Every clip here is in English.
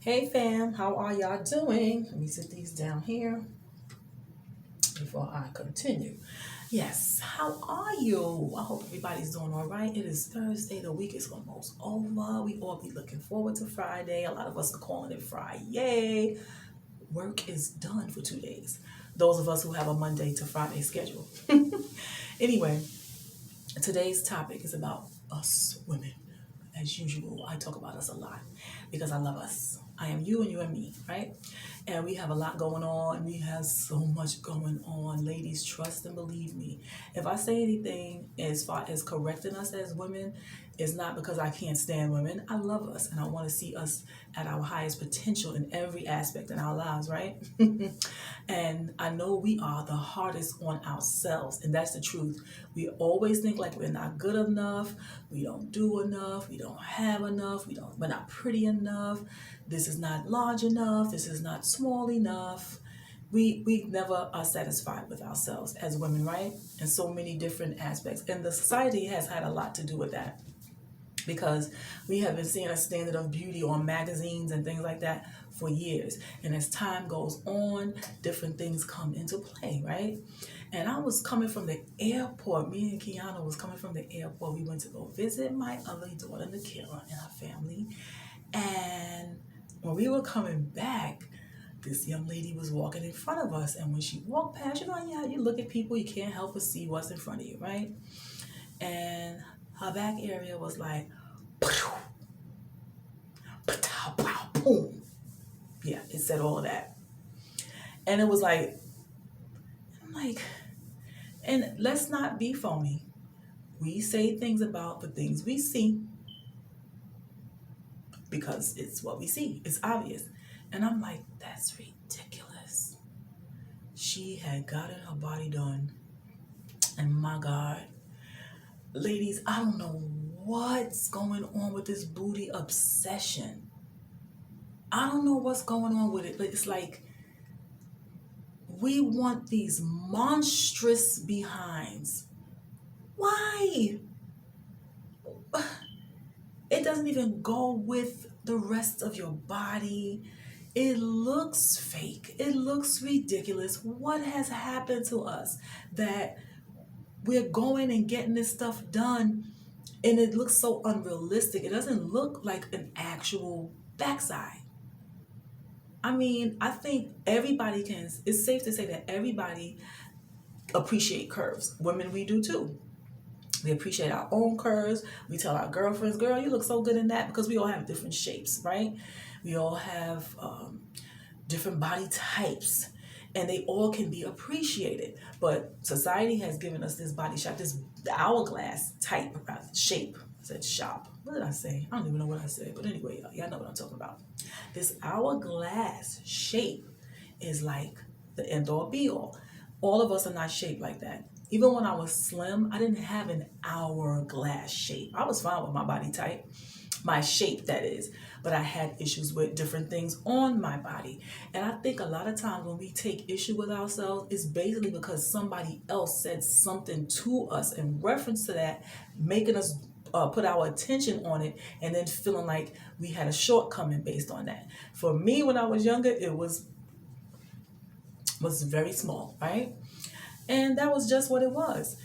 Hey fam, how are y'all doing? Let me sit these down here before I continue. Yes, how are you? I hope everybody's doing all right. It is Thursday, the week is almost over. We all be looking forward to Friday. A lot of us are calling it Friday. Work is done for 2 days. Those of us who have a Monday to Friday schedule. Anyway, today's topic is about us women. As usual, I talk about us a lot because I love us. I am you and you and me, right? And we have a lot going on. We have so much going on. Ladies, trust and believe me. If I say anything as far as correcting us as women, it's not because I can't stand women. I love us and I want to see us at our highest potential in every aspect in our lives, right? And I know we are the hardest on ourselves, and that's the truth. We always think like we're not good enough, we don't do enough, we don't have enough, we're not pretty enough, this is not large enough, this is not small enough. We never are satisfied with ourselves as women, right? In so many different aspects. And the society has had a lot to do with that because we have been seeing a standard of beauty on magazines and things like that for years. And as time goes on, different things come into play, right? And I was coming from the airport. Me and Kiana was coming from the airport. We went to go visit my other daughter, Nakira, and her family. And when we were coming back, this young lady was walking in front of us. And when she walked past, yeah, you look at people, you can't help but see what's in front of you, right? And her back area was like, boom. Yeah, it said all of that. And it was like, I'm like, and let's not be phony. We say things about the things we see because it's what we see. It's obvious. And I'm like, that's ridiculous. She had gotten her body done. And my God, ladies, I don't know what's going on with this booty obsession. I don't know what's going on with it. It's like we want these monstrous behinds. Why? It doesn't even go with the rest of your body. It looks fake. It looks ridiculous. What has happened to us that we're going and getting this stuff done and it looks so unrealistic? It doesn't look like an actual backside. I mean, I think everybody can, it's safe to say that everybody appreciate curves. Women, we do too. We appreciate our own curves. We tell our girlfriends, girl, you look so good in that, because we all have different shapes, right? We all have different body types, and they all can be appreciated. But society has given us this body shape, this hourglass type shape. I said shop. What did I say? I don't even know what I said. But anyway, y'all know what I'm talking about. This hourglass shape is like the end all be all. All of us are not shaped like that. Even when I was slim, I didn't have an hourglass shape. I was fine with my body type, my shape that is, but I had issues with different things on my body. And I think a lot of times when we take issue with ourselves, it's basically because somebody else said something to us in reference to that, making us put our attention on it, and then feeling like we had a shortcoming based on that. For me, when I was younger, it was very small, right? And that was just what it was.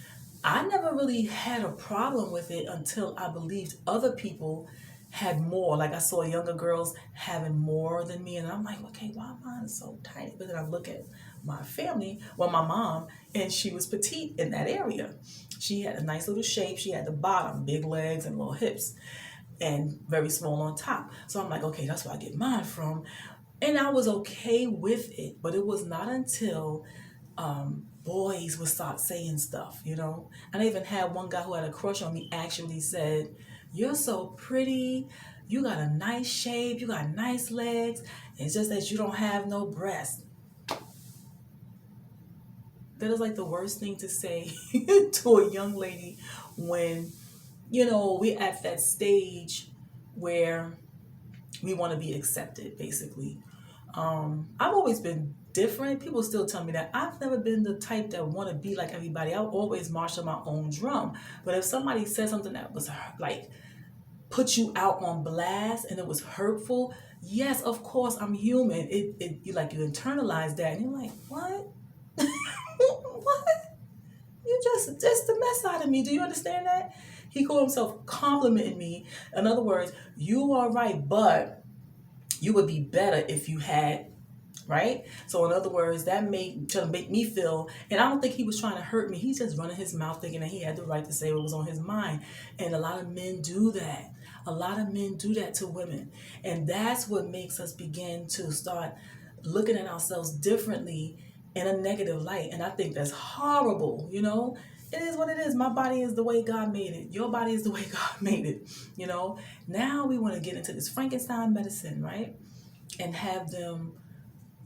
I never really had a problem with it until I believed other people had more. Like I saw younger girls having more than me, and I'm like, okay, why mine is so tiny? But then I look at my family, well, my mom, and she was petite in that area. She had a nice little shape. She had the bottom, big legs and little hips, and very small on top. So I'm like, okay, that's where I get mine from. And I was okay with it, but it was not until boys would start saying stuff, And I even had one guy who had a crush on me actually said, you're so pretty, you got a nice shape, you got nice legs, it's just that you don't have no breasts. That is like the worst thing to say to a young lady when, we're at that stage where we want to be accepted, basically. I've always been different. People still tell me that. I've never been the type that want to be like everybody. I'll always march on my own drum. But if somebody said something that was like put you out on blast and it was hurtful, yes, of course, I'm human. You like, you internalize that and you're like, what? What? You just the mess out of me. Do you understand that? He called himself complimenting me. In other words, you are right, but you would be better if you had, right? So in other words, that made trying to make me feel, and I don't think he was trying to hurt me. He's just running his mouth thinking that he had the right to say what was on his mind. And a lot of men do that. A lot of men do that to women. And that's what makes us begin to start looking at ourselves differently in a negative light. And I think that's horrible, you know? It is what it is. My body is the way God made it. Your body is the way God made it, you know? Now we want to get into this Frankenstein medicine, right? And have them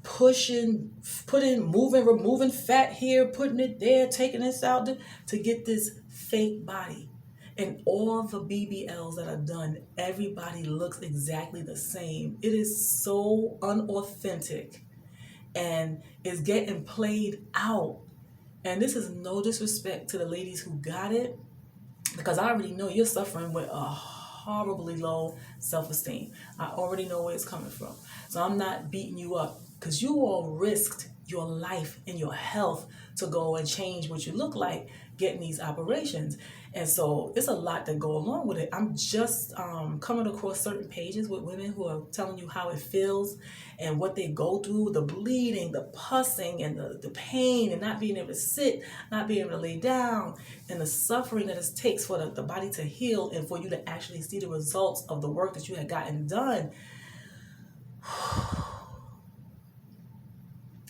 moving, removing fat here, putting it there, taking this out to get this fake body. And all the BBLs that are done, everybody looks exactly the same. It is so unauthentic and is getting played out. And this is no disrespect to the ladies who got it, because I already know you're suffering with a horribly low self-esteem. I already know where it's coming from. So I'm not beating you up, because you all risked your life and your health to go and change what you look like getting these operations. And so it's a lot that go along with it. I'm just coming across certain pages with women who are telling you how it feels and what they go through, the bleeding, the pussing, and the pain, and not being able to sit, not being able to lay down, and the suffering that it takes for the body to heal and for you to actually see the results of the work that you had gotten done.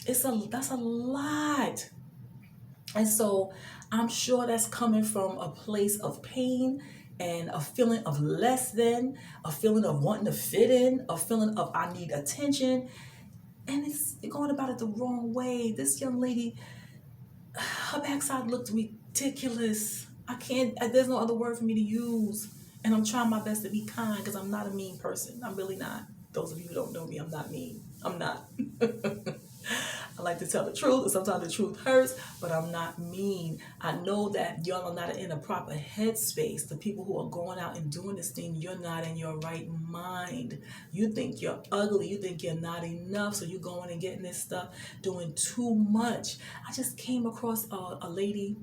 That's a lot. And so I'm sure that's coming from a place of pain and a feeling of less than, a feeling of wanting to fit in, a feeling of I need attention. And it's going about it the wrong way. This young lady, her backside looked ridiculous. There's no other word for me to use. And I'm trying my best to be kind, because I'm not a mean person. I'm really not. Those of you who don't know me, I'm not mean. I'm not. I like to tell the truth, and sometimes the truth hurts, but I'm not mean. I know that y'all are not in a proper headspace. The people who are going out and doing this thing, you're not in your right mind. You think you're ugly. You think you're not enough, so you're going and getting this stuff, doing too much. I just came across a lady,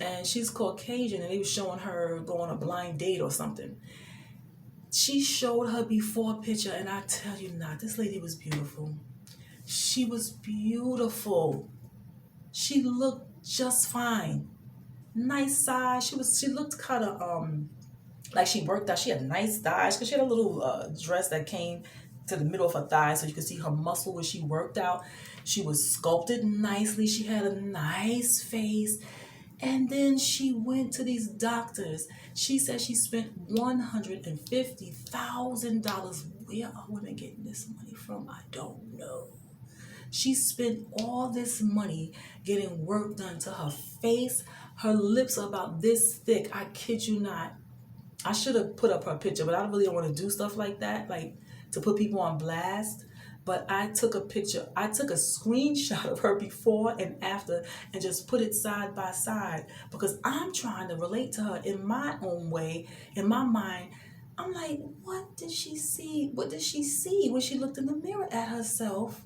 and she's Caucasian, and they were showing her go on a blind date or something. She showed her before picture, and I tell you not, this lady was beautiful. She was beautiful. She looked just fine. Nice size. She looked kind of like she worked out. She had nice thighs, because she had a little dress that came to the middle of her thighs, so you could see her muscle where she worked out. She was sculpted nicely. She had a nice face. And then she went to these doctors. She said she spent $150,000. Where are women getting this money from? I don't know. She spent all this money getting work done to her face. Her lips are about this thick. I kid you not. I should have put up her picture, but I really don't want to do stuff like that, like to put people on blast. But I took a picture. I took a screenshot of her before and after and just put it side by side, because I'm trying to relate to her in my own way, in my mind. I'm like, what did she see? What did she see when she looked in the mirror at herself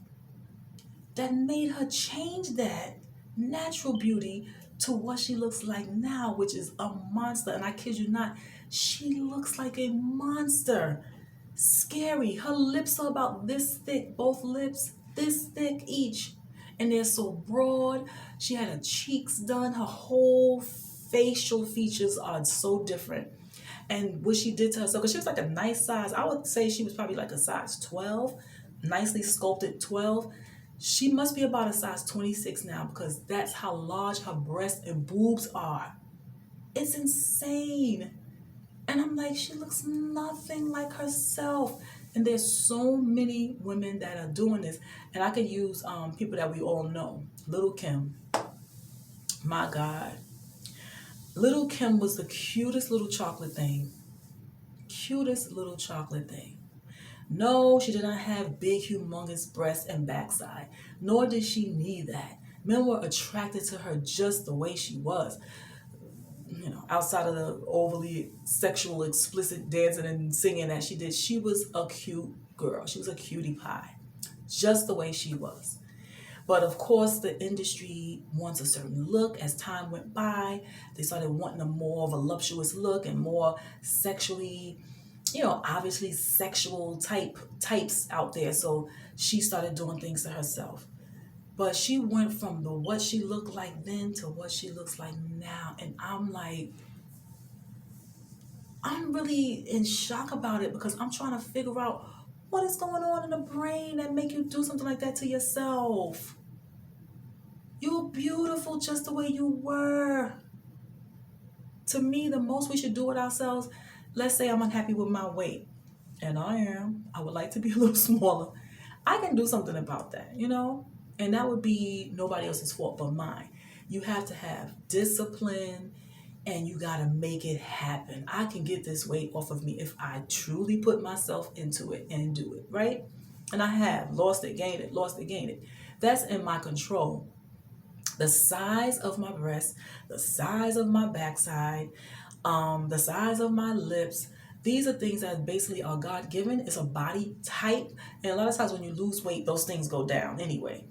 that made her change that natural beauty to what she looks like now, which is a monster? And I kid you not, she looks like a monster. Scary. Her lips are about this thick, both lips, this thick each. And they're so broad. She had her cheeks done. Her whole facial features are so different. And what she did to herself, because she was like a nice size, I would say she was probably like a size 12, nicely sculpted 12. She must be about a size 26 now, because that's how large her breasts and boobs are. It's insane. And I'm like, she looks nothing like herself. And there's so many women that are doing this. And I could use people that we all know. Little Kim. My God. Little Kim was the cutest little chocolate thing. Cutest little chocolate thing. No, she did not have big, humongous breasts and backside. Nor did she need that. Men were attracted to her just the way she was. outside of the overly sexual, explicit dancing and singing that she did, she was a cute girl. She was a cutie pie, just the way she was. But of course, the industry wants a certain look. As time went by, they started wanting a more of a voluptuous look and more sexually, obviously sexual types out there. So she started doing things to herself. But she went from the what she looked like then to what she looks like now. And I'm like, I'm really in shock about it because I'm trying to figure out what is going on in the brain that make you do something like that to yourself. You're beautiful just the way you were. To me, the most we should do it ourselves, let's say I'm unhappy with my weight, and I am. I would like to be a little smaller. I can do something about that. And that would be nobody else's fault but mine. You have to have discipline and you got to make it happen. I can get this weight off of me if I truly put myself into it and do it, right? And I have lost it, gained it, lost it, gained it. That's in my control. The size of my breast, the size of my backside, the size of my lips. These are things that basically are God given. It's a body type. And a lot of times when you lose weight, those things go down anyway,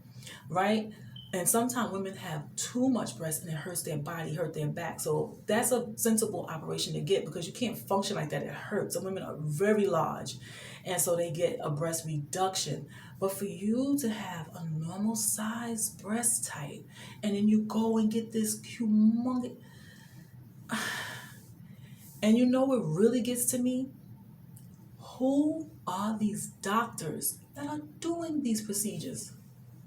right? And sometimes women have too much breast and it hurts their body, hurt their back. So that's a sensible operation to get because you can't function like that. It hurts. Some women are very large. And so they get a breast reduction. But for you to have a normal size breast type and then you go and get this humongous... And you know what really gets to me? Who are these doctors that are doing these procedures?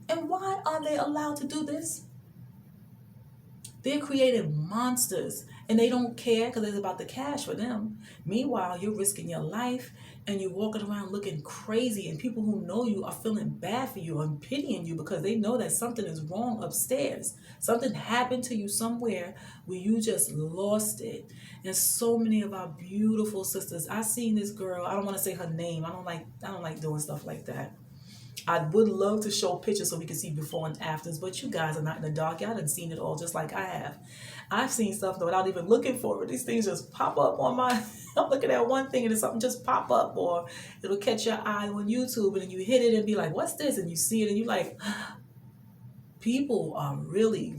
And why are they allowed to do this? They're creating monsters and they don't care because it's about the cash for them. Meanwhile, you're risking your life and you're walking around looking crazy and people who know you are feeling bad for you and pitying you because they know that something is wrong upstairs. Something happened to you somewhere where you just lost it. And so many of our beautiful sisters, I seen this girl, I don't want to say her name. I don't like doing stuff like that. I would love to show pictures so we can see before and afters, but you guys are not in the dark. Y'all done seen it all just like I have. I've seen stuff without even looking for it. These things just pop up on my... I'm looking at one thing and then something just pop up, or it'll catch your eye on YouTube and then you hit it and be like, what's this? And you see it and you're like, people are really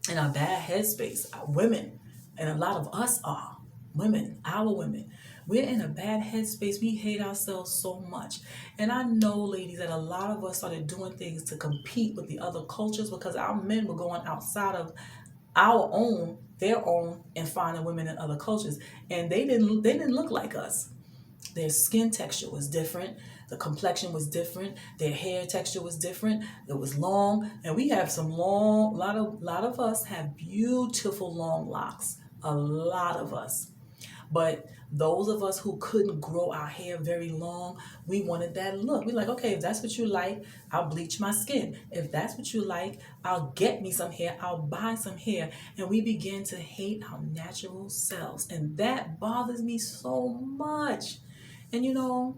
in a bad headspace. Women, and a lot of us are women, our women. We're in a bad headspace. We hate ourselves so much. And I know, ladies, that a lot of us started doing things to compete with the other cultures because our men were going outside of their own, and finding women in other cultures. And they didn't look like us. Their skin texture was different. The complexion was different. Their hair texture was different. It was long. And we have some long, a lot of us have beautiful long locks. A lot of us. But those of us who couldn't grow our hair very long, we wanted that look. We're like, okay, if that's what you like, I'll bleach my skin. If that's what you like, I'll get me some hair. I'll buy some hair. And we begin to hate our natural selves. And that bothers me so much. And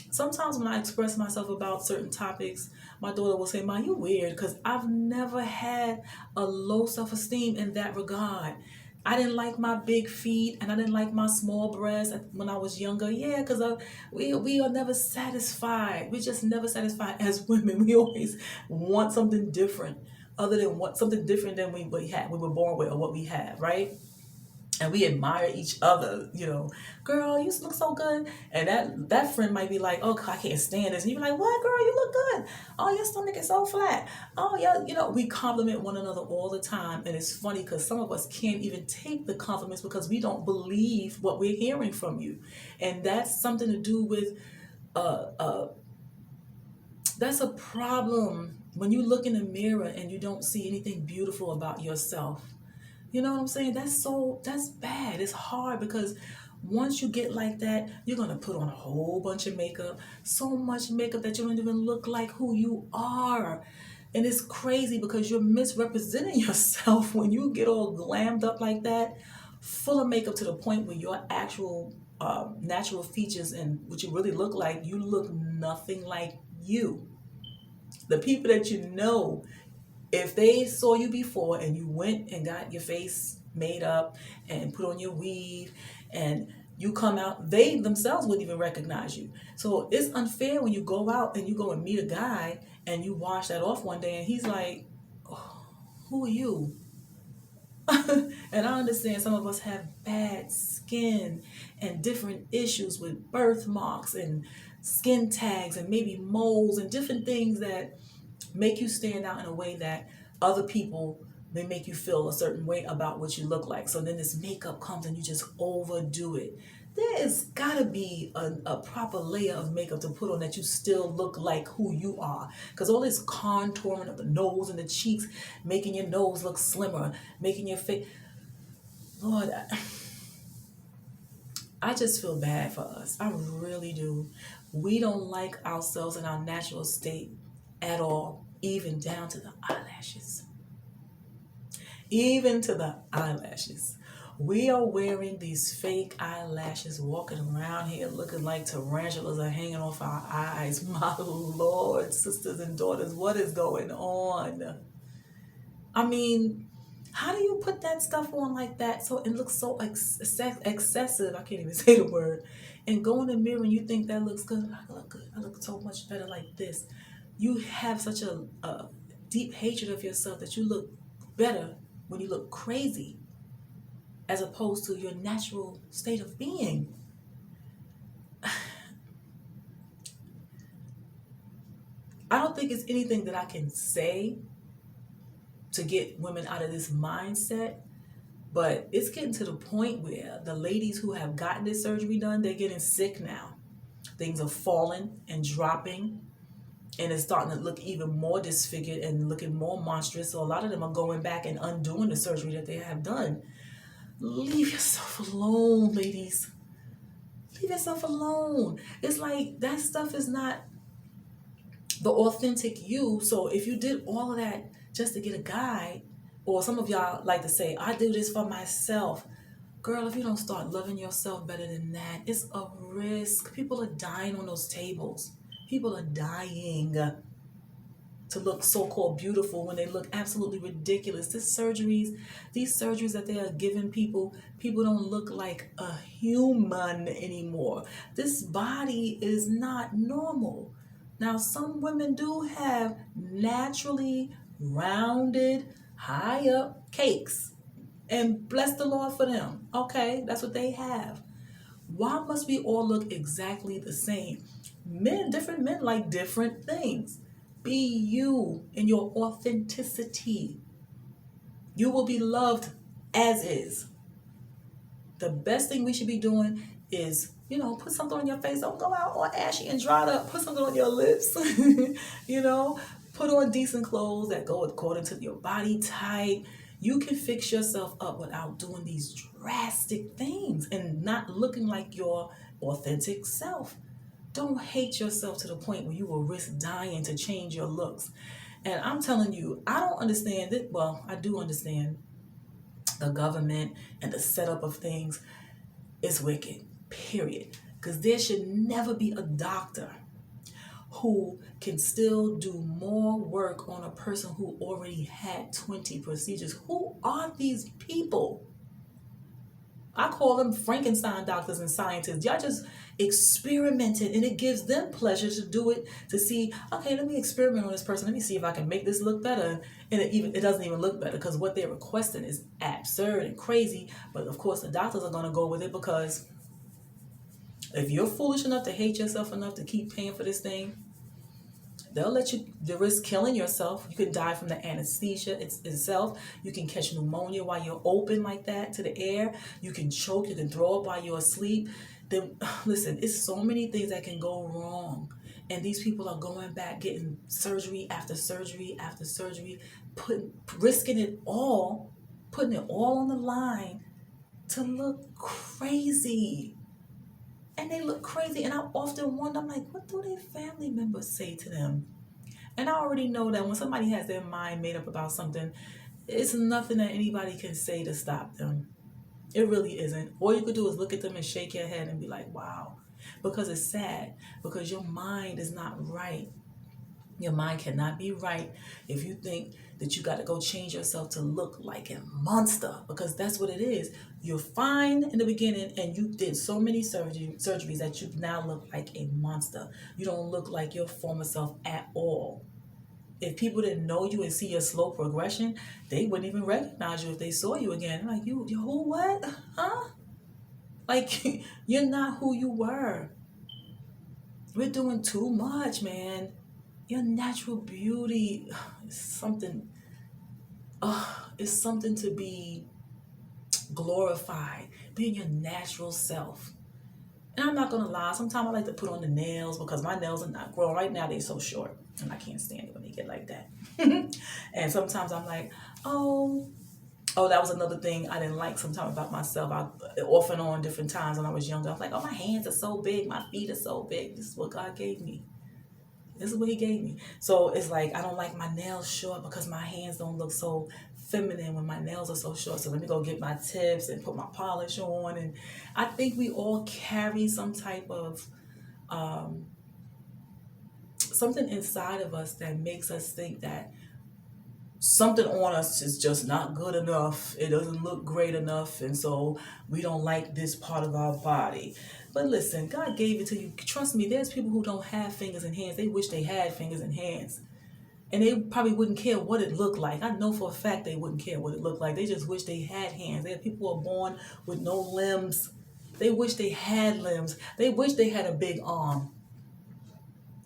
sometimes when I express myself about certain topics, my daughter will say, Ma, you weird, because I've never had a low self-esteem in that regard. I didn't like my big feet and I didn't like my small breasts when I was younger. Yeah, because we are never satisfied. We're just never satisfied as women. We always want something different other than something different than we were born with or what we have, right? And we admire each other, girl, you look so good. And that friend might be like, oh, I can't stand this. And you're like, what, girl, you look good. Oh, your stomach is so flat. Oh, yeah, we compliment one another all the time. And it's funny because some of us can't even take the compliments because we don't believe what we're hearing from you. And that's something to do with, that's a problem when you look in the mirror and you don't see anything beautiful about yourself. You know what I'm saying? That's bad. It's hard because once you get like that, you're going to put on a whole bunch of makeup, so much makeup that you don't even look like who you are. And it's crazy because you're misrepresenting yourself when you get all glammed up like that, full of makeup to the point where your actual natural features and what you really look like, you look nothing like you. The people that you know, if they saw you before and you went and got your face made up and put on your weave, and you come out, they themselves wouldn't even recognize you. So it's unfair when you go out and you go and meet a guy and you wash that off one day and he's like, oh, who are you? And I understand some of us have bad skin and different issues with birthmarks and skin tags and maybe moles and different things that make you stand out in a way that other people may make you feel a certain way about what you look like. So then this makeup comes and you just overdo it. There's gotta be a proper layer of makeup to put on that you still look like who you are. Because all this contouring of the nose and the cheeks, making your nose look slimmer, making your face. Lord, I just feel bad for us. I really do. We don't like ourselves in our natural state at all, even down to the eyelashes. Even to the eyelashes. We are wearing these fake eyelashes, walking around here looking like tarantulas are hanging off our eyes. My Lord, sisters and daughters, what is going on? I mean, how do you put that stuff on like that so it looks so excessive? I can't even say the word. And go in the mirror and you think that looks good. I look good. I look so much better like this. You have such a deep hatred of yourself that you look better when you look crazy as opposed to your natural state of being. I don't think it's anything that I can say to get women out of this mindset, but it's getting to the point where the ladies who have gotten this surgery done, they're getting sick now. Things are falling and dropping, and it's starting to look even more disfigured and looking more monstrous. So a lot of them are going back and undoing the surgery that they have done. Leave yourself alone, ladies. Leave yourself alone. It's like that stuff is not the authentic you. So if you did all of that just to get a guy, or some of y'all like to say, I do this for myself. Girl, if you don't start loving yourself better than that, it's a risk. People are dying on those tables. People are dying to look so-called beautiful when they look absolutely ridiculous. These surgeries that they are giving people don't look like a human anymore. This body is not normal. Now, some women do have naturally rounded, high up cakes, and bless the Lord for them. Okay, that's what they have. Why must we all look exactly the same? Different men like different things. Be you in your authenticity. You will be loved as is. The best thing we should be doing is, put something on your face. Don't go out all ashy and dried up. Put something on your lips. Put on decent clothes that go according to your body type. You can fix yourself up without doing these drastic things and not looking like your authentic self. Don't hate yourself to the point where you will risk dying to change your looks. And I'm telling you, I don't understand it. Well, I do understand the government and the setup of things is wicked, period. Because there should never be a doctor who can still do more work on a person who already had 20 procedures. Who are these people? I call them Frankenstein doctors and scientists. Y'all just experimented, and it gives them pleasure to do it, to see, okay, let me experiment on this person. Let me see if I can make this look better. And it doesn't even look better because what they're requesting is absurd and crazy. But of course, the doctors are going to go with it because if you're foolish enough to hate yourself enough to keep paying for this thing, they'll let you risk killing yourself. You can die from the anesthesia itself. You can catch pneumonia while you're open like that to the air. You can choke. You can throw up while you're asleep. Then, listen, it's so many things that can go wrong. And these people are going back, getting surgery after surgery after surgery, risking it all, putting it all on the line to look crazy. And they look crazy. And I often wonder, I'm like, what do their family members say to them? And I already know that when somebody has their mind made up about something, it's nothing that anybody can say to stop them. It really isn't. All you could do is look at them and shake your head and be like, wow. Because it's sad. Because your mind is not right. Your mind cannot be right if you think that you got to go change yourself to look like a monster, because that's what it is. You're fine in the beginning and you did so many surgeries that you now look like a monster. You don't look like your former self at all. If people didn't know you and see your slow progression, they wouldn't even recognize you if they saw you again. Like, you who, what? Huh? Like, you're not who you were. We're doing too much, man. Your natural beauty is something, it's something to be glorified. Being your natural self. And I'm not gonna lie, sometimes I like to put on the nails because my nails are not growing. Right now they're so short and I can't stand it when they get like that. And sometimes I'm like, oh, that was another thing I didn't like sometimes about myself. I off and on different times when I was younger. I was like, oh, my hands are so big, my feet are so big. This is what God gave me. This is what he gave me. So it's like I don't like my nails short because my hands don't look so feminine when my nails are so short. So let me go get my tips and put my polish on. And I think we all carry some type of something inside of us that makes us think that something on us is just not good enough. It doesn't look great enough. And so we don't like this part of our body. But listen, God gave it to you. Trust me, there's people who don't have fingers and hands. They wish they had fingers and hands. And they probably wouldn't care what it looked like. I know for a fact they wouldn't care what it looked like. They just wish they had hands. There are people who are born with no limbs. They wish they had limbs. They wish they had a big arm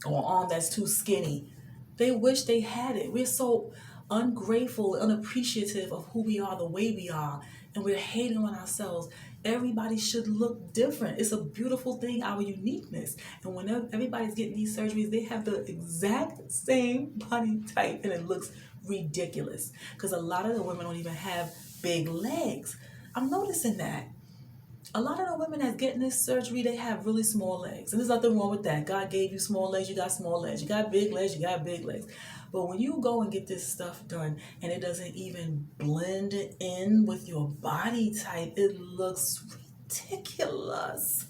or an arm that's too skinny. They wish they had it. We're so ungrateful, unappreciative of who we are, the way we are, and we're hating on ourselves. Everybody should look different. It's a beautiful thing, our uniqueness. And whenever everybody's getting these surgeries, they have the exact same body type and it looks ridiculous because a lot of the women don't even have big legs. I'm noticing that. A lot of the women that's getting this surgery, they have really small legs. And there's nothing wrong with that. God gave you small legs, you got small legs. You got big legs, you got big legs. But when you go and get this stuff done and it doesn't even blend in with your body type, it looks ridiculous.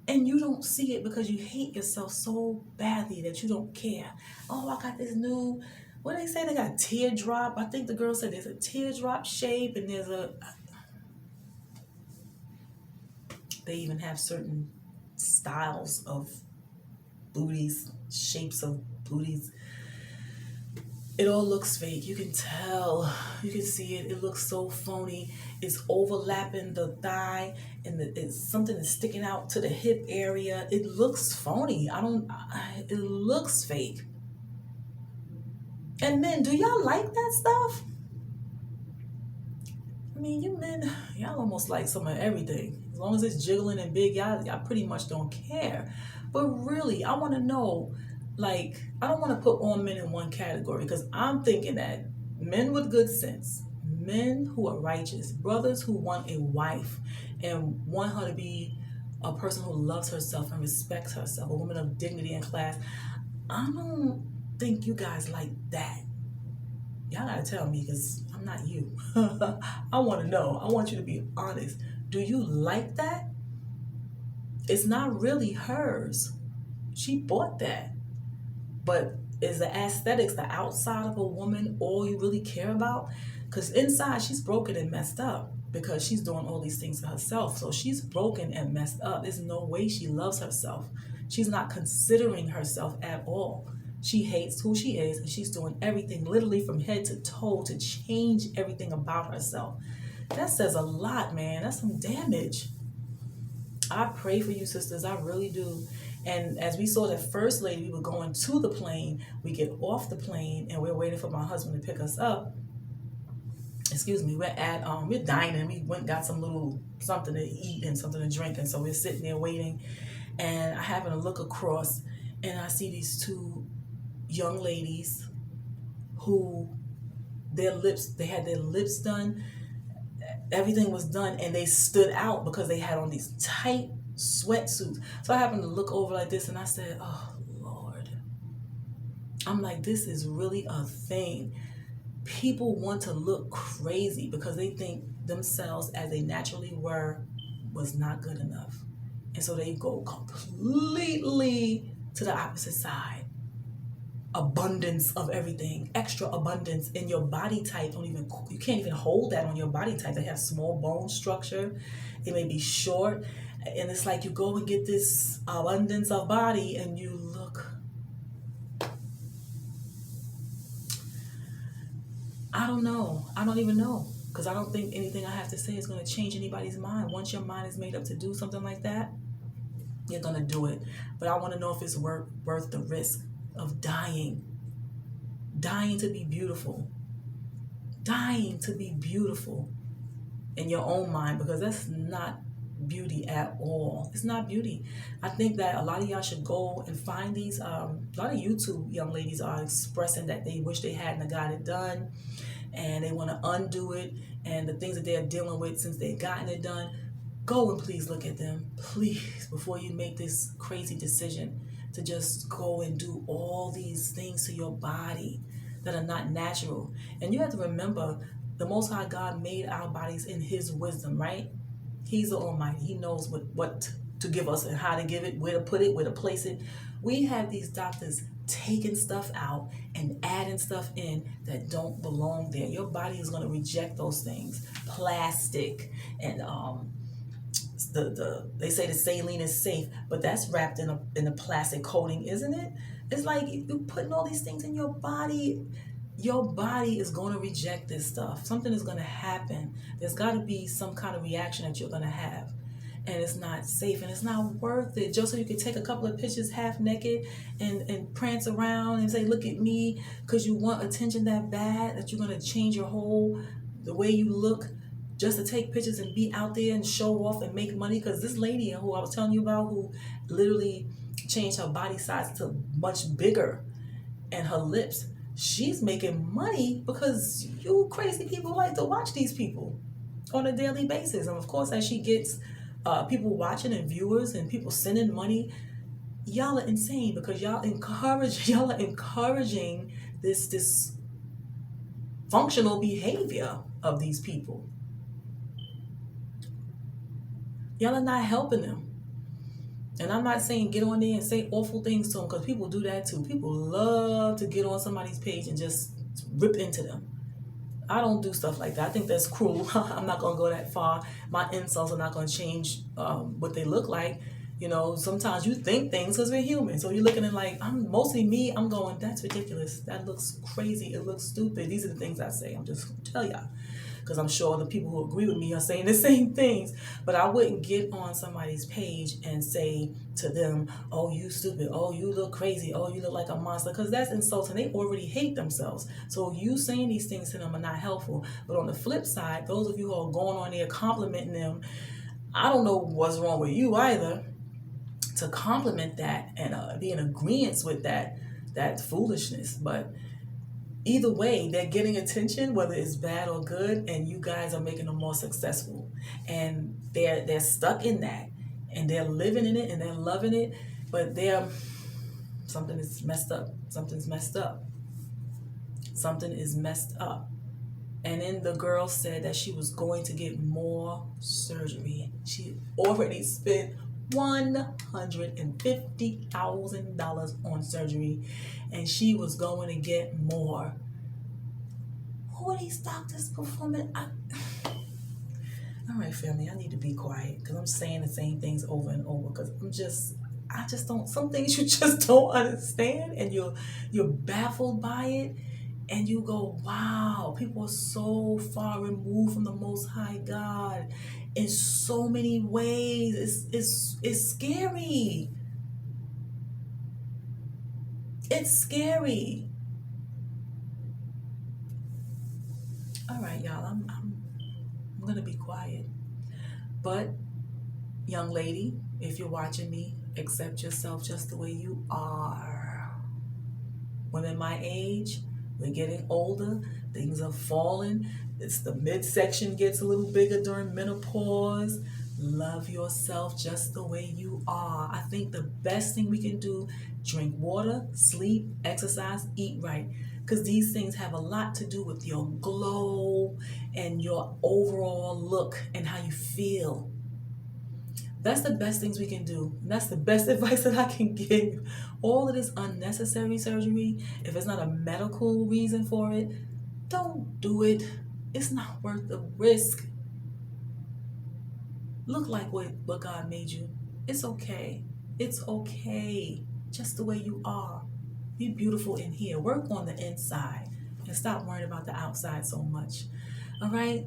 And you don't see it because you hate yourself so badly that you don't care. Oh, I got this new, what do they say? They got teardrop. I think the girl said there's a teardrop shape and there's a, they even have certain styles of booties, shapes of booties. It all looks fake. You can tell. You can see it. It looks so phony. It's overlapping the thigh, and it's something that's sticking out to the hip area. It looks phony. It looks fake. And men, do y'all like that stuff? I mean, you men, y'all almost like some of everything. As long as it's jiggling and big, y'all pretty much don't care. But really, I want to know, like, I don't want to put all men in one category because I'm thinking that men with good sense, men who are righteous, brothers who want a wife and want her to be a person who loves herself and respects herself, a woman of dignity and class. I don't think you guys like that. Y'all gotta tell me because I'm not you. I want to know. I want you to be honest. Do you like that? It's not really hers. She bought that. But is the aesthetics, the outside of a woman, all you really care about? Because inside she's broken and messed up because she's doing all these things to herself. So she's broken and messed up. There's no way she loves herself. She's not considering herself at all. She hates who she is and she's doing everything literally from head to toe to change everything about herself. That says a lot, man. That's some damage. I pray for you, sisters. I really do. And as we saw that first lady, we were going to the plane. We get off the plane and we're waiting for my husband to pick us up. Excuse me. We're dining. We went and got some little something to eat and something to drink. And so we're sitting there waiting. And I happen to look across and I see these two young ladies who they had their lips done. Everything was done and they stood out because they had on these tight sweatsuits. So I happened to look over like this and I said, oh Lord. I'm like, this is really a thing. People want to look crazy because they think themselves as they naturally were was not good enough. And so they go completely to the opposite side. abundance of everything, extra abundance, and your body type don't even, you can't even hold that on your body type. They have small bone structure, it may be short, and it's like you go and get this abundance of body and you look, I don't know, I don't even know, because I don't think anything I have to say is going to change anybody's mind. Once your mind is made up to do something like that, you're going to do it. But I want to know if it's worth the risk of dying to be beautiful, dying to be beautiful in your own mind, because that's not beauty at all. It's not beauty. I think that a lot of y'all should go and find these, a lot of YouTube young ladies are expressing that they wish they hadn't got it done, and they want to undo it, and the things that they're dealing with since they've gotten it done. Go and please look at them, please, before you make this crazy decision to just go and do all these things to your body that are not natural. And you have to remember, the Most High God made our bodies in His wisdom, right? He's the Almighty. He knows what to give us and how to give it, where to put it, where to place it. We have these doctors taking stuff out and adding stuff in that don't belong there. Your body is going to reject those things. Plastic and they say the saline is safe, but that's wrapped in a plastic coating, isn't it? It's like you're putting all these things in your body. Your body is going to reject this stuff. Something is going to happen. There's got to be some kind of reaction that you're going to have. And it's not safe and it's not worth it. Just so you can take a couple of pictures half naked and prance around and say, look at me, because you want attention that bad that you're going to change the way you look just to take pictures and be out there and show off and make money. Because this lady who I was telling you about, who literally changed her body size to much bigger and her lips, she's making money because you crazy people like to watch these people on a daily basis. And of course, as she gets people watching and viewers and people sending money, y'all are insane, because y'all are encouraging this functional behavior of these people. Y'all are not helping them. And I'm not saying get on there and say awful things to them, because people do that too. People love to get on somebody's page and just rip into them. I don't do stuff like that. I think that's cruel. I'm not going to go that far. My insults are not going to change what they look like. You know, sometimes you think things because we're human. So you're looking at like, I'm mostly me. I'm going, that's ridiculous. That looks crazy. It looks stupid. These are the things I say. I'm just going to tell y'all, because I'm sure the people who agree with me are saying the same things. But I wouldn't get on somebody's page and say to them, oh, you stupid, oh, you look crazy, oh, you look like a monster, because that's insulting. They already hate themselves. So you saying these things to them are not helpful. But on the flip side, those of you who are going on there complimenting them, I don't know what's wrong with you either to compliment that and be in agreement with that foolishness. But either way, they're getting attention, whether it's bad or good, and you guys are making them more successful. And they're stuck in that, and they're living in it, and they're loving it, but something is messed up. Something's messed up. Something is messed up. And then the girl said that she was going to get more surgery. She already spent $150,000 on surgery, and she was going to get more. Who are these doctors performing? All right, family, I need to be quiet, because I'm saying the same things over and over, because I just don't, some things you just don't understand, and you're baffled by it, and you go, wow, people are so far removed from the Most High God in so many ways. It's scary. It's scary. All right, y'all, I'm gonna be quiet. But young lady, if you're watching me, accept yourself just the way you are. Women my age, we're getting older, things are falling. It's the midsection gets a little bigger during menopause. Love yourself just the way you are. I think the best thing we can do, drink water, sleep, exercise, eat right. Because these things have a lot to do with your glow and your overall look and how you feel. That's the best things we can do. That's the best advice that I can give. All of this unnecessary surgery, if it's not a medical reason for it, don't do it. It's not worth the risk. Look like what God made you. It's okay. It's okay. Just the way you are. Be beautiful in here. Work on the inside and stop worrying about the outside so much. All right?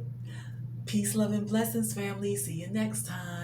Peace, love, and blessings, family. See you next time.